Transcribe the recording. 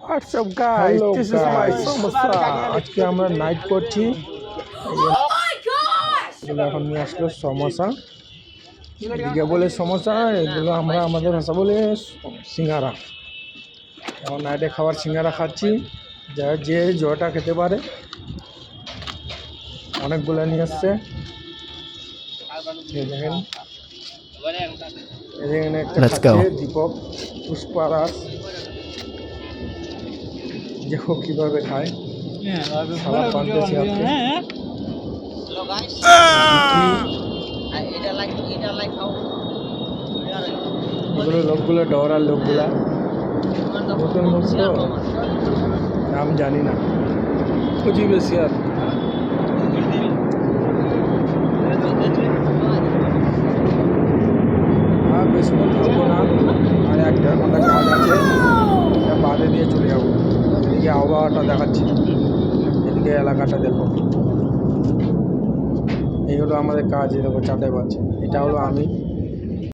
WhatsApp guys, hello this is my guys, সমস্যা। আজকে আমরা নাইট করছি। এগুলো এখন নিয়ে আসলো সমোসা, এদিকে বলে সমোসা, এগুলো আমরা আমাদের ভাষা বলে সিঙ্গারা। এখন নাইটে খাবার সিঙ্গারা খাচ্ছি, যে জটা খেতে পারে। অনেকগুলো নিয়ে আসছে, দেখেন এখানে একটা খাচ্ছে দীপক পুষ্পারাস, দেখো কিভাবে খায়। খাবার বানতেছি আজকে। এগুলো লোকগুলো ডরার লোকগুলা, নতুন মুখ তো, নাম জানি না, খুঁজি বেশি আর। আর বেশিক্ষণ থাকবো না, আর 1-1.5 ঘন্টা কাজ আছে, এটা বাদে দিয়ে চলে যাবো। এদিকে আবহাওয়াটা দেখাচ্ছি, এদিকে এলাকাটা দেখো। এই হলো আমাদের কাজ, এই দেখো চাঁদে বাজছে, এটা হলো আমি।